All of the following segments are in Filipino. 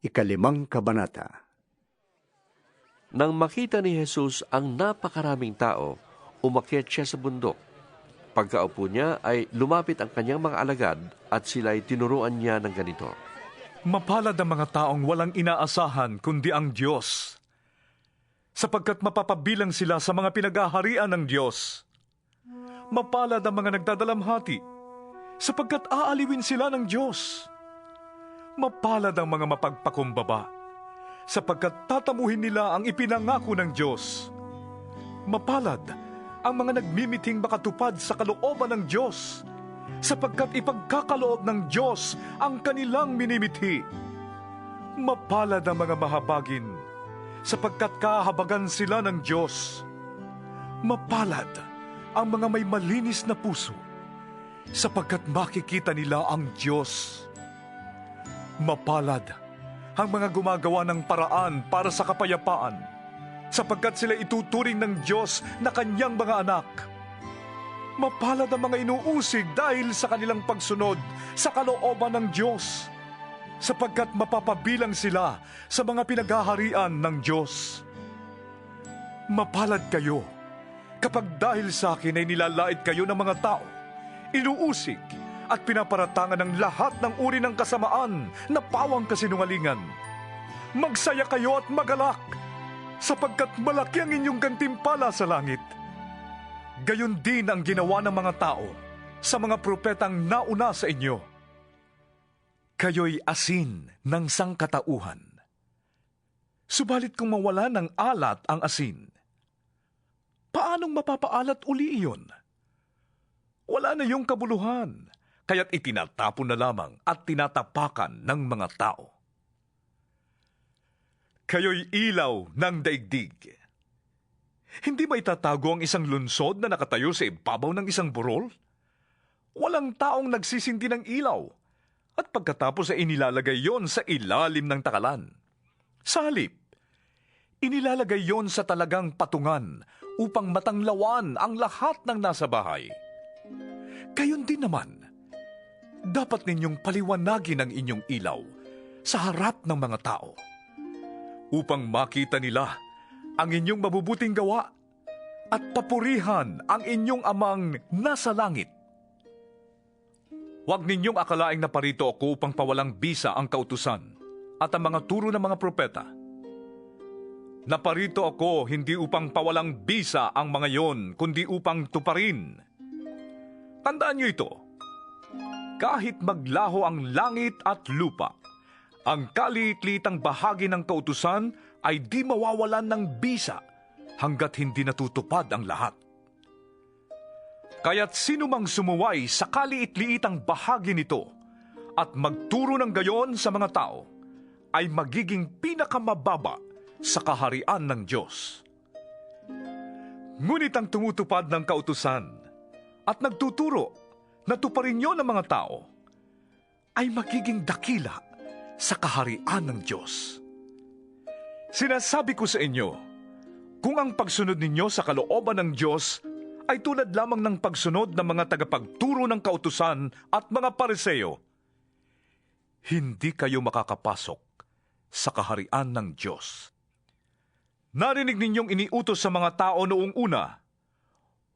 5 Kabanata. Nang makita ni Jesus ang napakaraming tao, umakyat siya sa bundok. Pagkaupo niya ay lumapit ang kanyang mga alagad at sila'y tinuruan niya ng ganito. Mapalad ang mga taong walang inaasahan kundi ang Diyos, sapagkat mapapabilang sila sa mga pinagaharian ng Diyos. Mapalad ang mga nagdadalamhati, sapagkat aaliwin sila ng Diyos. Mapalad ang mga mapagpakumbaba, sapagkat tatamuhin nila ang ipinangako ng Diyos. Mapalad ang mga nagmimiting makatupad sa kalooban ng Diyos, sapagkat ipagkakaloob ng Diyos ang kanilang minimithi. Mapalad ang mga mahabagin, sapagkat kahabagan sila ng Diyos. Mapalad ang mga may malinis na puso, sapagkat makikita nila ang Diyos. Mapalad ang mga gumagawa ng paraan para sa kapayapaan, sapagkat sila ituturing ng Diyos na kanyang mga anak. Mapalad ang mga inuusig dahil sa kanilang pagsunod sa kalooban ng Diyos, sapagkat mapapabilang sila sa mga pinaghaharian ng Diyos. Mapalad kayo kapag dahil sa akin ay nilalait kayo ng mga tao, inuusig at pinaparatangan ng lahat ng uri ng kasamaan na pawang kasinungalingan. Magsaya kayo at magalak, sapagkat malaki ang inyong gantimpala sa langit. Gayon din ang ginawa ng mga tao sa mga propetang nauna sa inyo. Kayo'y asin ng sangkatauhan. Subalit kung mawala ng alat ang asin, paanong mapapaalat uli iyon? Wala na yung kabuluhan, kaya't itinatapon na lamang at tinatapakan ng mga tao. Kayo'y ilaw ng daigdig. Hindi ba itatago ang isang lunsod na nakatayo sa ibabaw ng isang burol? Walang taong nagsisindi ng ilaw, at pagkatapos ay inilalagay yon sa ilalim ng takalan. Sa halip, inilalagay yon sa talagang patungan upang matanglawan ang lahat ng nasa bahay. Gayon din naman, dapat ninyong paliwanagin ang inyong ilaw sa harap ng mga tao, upang makita nila ang inyong mabubuting gawa at papurihan ang inyong amang nasa langit. Huwag ninyong akalaing naparito ako upang pawalang bisa ang kautusan at ang mga turo ng mga propeta. Naparito ako hindi upang pawalang bisa ang mga yon, kundi upang tuparin. Tandaan niyo ito, kahit maglaho ang langit at lupa, ang kaliit-liitang bahagi ng kautusan ay di mawawalan ng bisa hanggat hindi natutupad ang lahat. Kaya't sino mang sumuway sa kaliit-liitang bahagi nito at magturo ng gayon sa mga tao ay magiging pinakamababa sa kaharian ng Diyos. Ngunit ang tumutupad ng kautusan at nagtuturo na tuparin niyo ng mga tao ay magiging dakila sa kaharian ng Diyos. Sinasabi ko sa inyo, kung ang pagsunod ninyo sa kalooban ng Diyos ay tulad lamang ng pagsunod ng mga tagapagturo ng kautusan at mga Pariseo, hindi kayo makakapasok sa kaharian ng Diyos. Narinig ninyong iniutos sa mga tao noong una,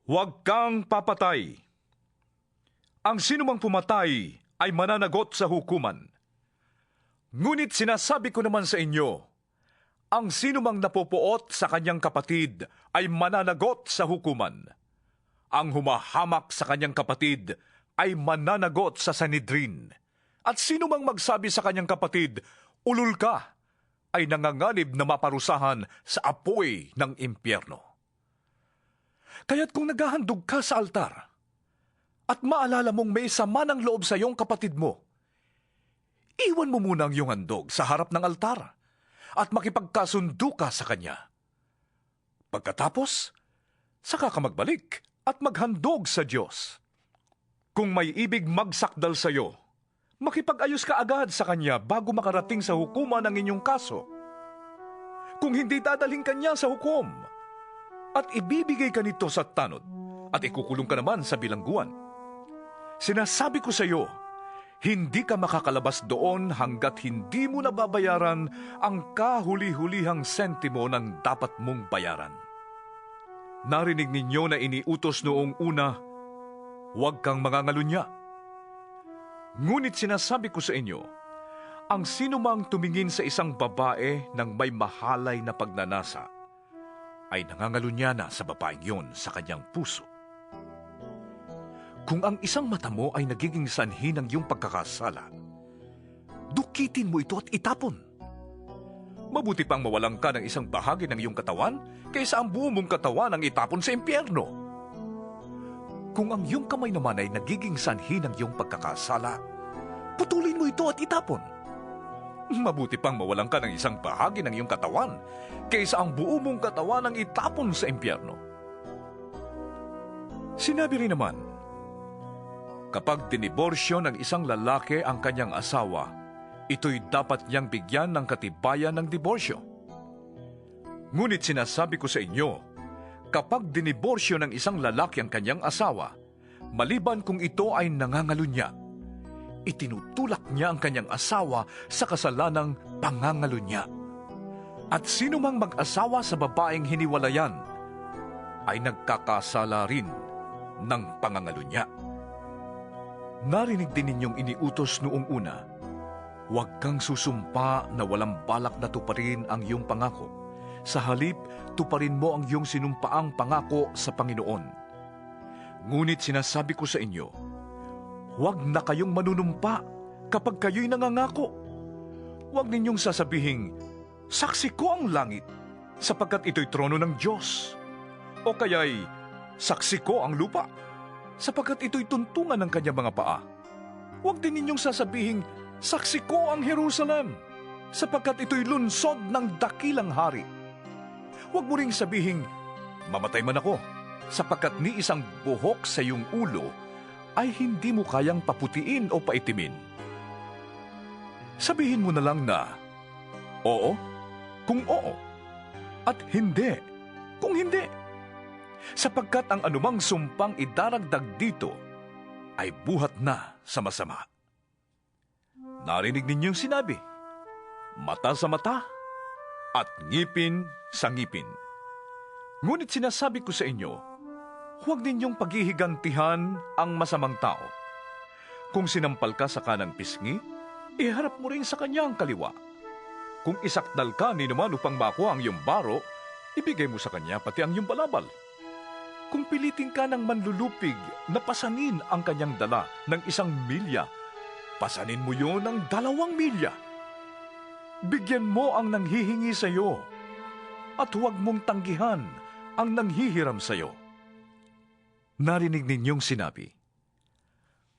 huwag kang papatay. Ang sinumang pumatay ay mananagot sa hukuman. Ngunit sinasabi ko naman sa inyo, ang sinumang napopuot sa kanyang kapatid ay mananagot sa hukuman. Ang humahamak sa kanyang kapatid ay mananagot sa Sanhedrin. At sinumang magsabi sa kanyang kapatid, ulul ka, ay nanganganib na maparusahan sa apoy ng impyerno. Kaya't kung naghahandog ka sa altar, at maalala mong may sama ng loob sa iyong kapatid mo, iwan mo muna ang iyong handog sa harap ng altar at makipagkasundo ka sa kanya. Pagkatapos, saka ka magbalik at maghandog sa Diyos. Kung may ibig magsakdal sa iyo, makipag-ayos ka agad sa kanya bago makarating sa hukuman ang inyong kaso. Kung hindi dadalhin kanya sa hukom, at ibibigay ka nito sa tanod, at ikukulong ka naman sa bilangguan. Sinasabi ko sa iyo, Hindi ka makakalabas doon hanggat hindi mo nababayaran ang kahuli-hulihang sentimo ng dapat mong bayaran. Narinig ninyo na iniutos noong una, huwag kang mangangalunya. Ngunit sinasabi ko sa inyo, ang sinumang tumingin sa isang babae ng may mahalay na pagnanasa, ay nangangalunya na sa babaeng yon sa kanyang puso. Kung ang isang mata mo ay nagiging sanhi ng iyong pagkakasala, dukitin mo ito at itapon. Mabuti pang mawalan ka ng isang bahagi ng iyong katawan kaysa ang buo mong katawan ang itapon sa impyerno. Kung ang iyong kamay naman ay nagiging sanhi ng iyong pagkakasala, putulin mo ito at itapon. Mabuti pang mawalan ka ng isang bahagi ng iyong katawan kaysa ang buo mong katawan ang itapon sa impyerno. Sinabi rin naman, kapag diniborsyo ng isang lalaki ang kanyang asawa, ito'y dapat niyang bigyan ng katibayan ng diborsyo. Ngunit sinasabi ko sa inyo, kapag diniborsyo ng isang lalaki ang kanyang asawa, maliban kung ito ay nangangalunya, itinutulak niya ang kanyang asawa sa kasalanang pangangalunya. At sino mang mag-asawa sa babaeng hiniwalayan, ay nagkakasala rin ng pangangalunya. Narinig din ninyong iniutos noong una, huwag kang susumpa na walang balak na tuparin ang iyong pangako. Sa halip, tuparin mo ang iyong sinumpaang pangako sa Panginoon. Ngunit sinasabi ko sa inyo, huwag na kayong manunumpa kapag kayo'y nangangako. Huwag ninyong sasabihing, saksi ko ang langit, sapagkat ito'y trono ng Diyos. O kaya'y, saksi ko ang lupa, sapagkat ito'y tuntungan ng kanyang mga paa. Huwag din ninyong sasabihing, saksi ko ang Jerusalem, sapagkat ito'y lunsod ng dakilang hari. Huwag mo ring sabihing, mamatay man ako, sapagkat ni isang buhok sa iyong ulo ay hindi mo kayang paputiin o paitimin. Sabihin mo na lang na, oo, kung oo, at hindi, kung hindi. Sapagkat ang anumang sumpang idaragdag dito ay buhat na sa masama. Narinig ninyong sinabi, mata sa mata at ngipin sa ngipin. Ngunit sinasabi ko sa inyo, huwag ninyong paghihigantihan ang masamang tao. Kung sinampal ka sa kanang pisngi, iharap mo rin sa kanya ang kaliwa. Kung isakdal ka ni naman upang makuha ang iyong baro, ibigay mo sa kanya pati ang iyong balabal. Kung pilitin ka ng manlulupig na pasanin ang kanyang dala ng 1 milya, pasanin mo yon ng 2 milya. Bigyan mo ang nanghihingi sa iyo, at huwag mong tanggihan ang nanghihiram sa iyo. Narinig ninyong sinabi,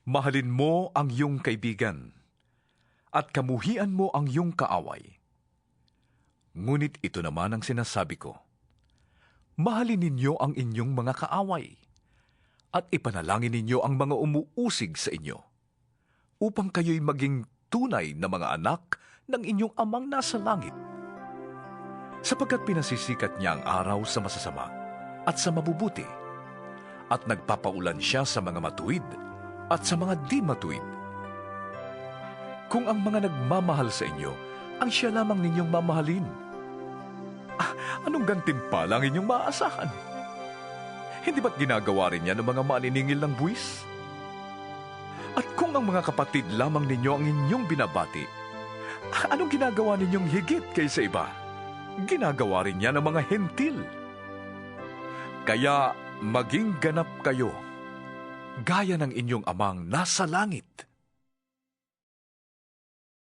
mahalin mo ang iyong kaibigan, at kamuhian mo ang iyong kaaway. Ngunit ito naman ang sinasabi ko, mahalin ninyo ang inyong mga kaaway, at ipanalangin ninyo ang mga umuusig sa inyo, upang kayo'y maging tunay na mga anak ng inyong amang nasa langit. Sapagkat pinasisikat niya ang araw sa masasama at sa mabubuti, at nagpapaulan siya sa mga matuwid at sa mga di matuwid. Kung ang mga nagmamahal sa inyo, ang siya lamang ninyong mamahalin, anong gantimpala ang inyong maaasahan? Hindi ba't ginagawa rin yan ng mga maniningil ng buwis? At kung ang mga kapatid lamang ninyo ang inyong binabati, anong ginagawa ninyong higit kaysa iba? Ginagawa rin yan ng mga hentil. Kaya maging ganap kayo, gaya ng inyong amang nasa langit.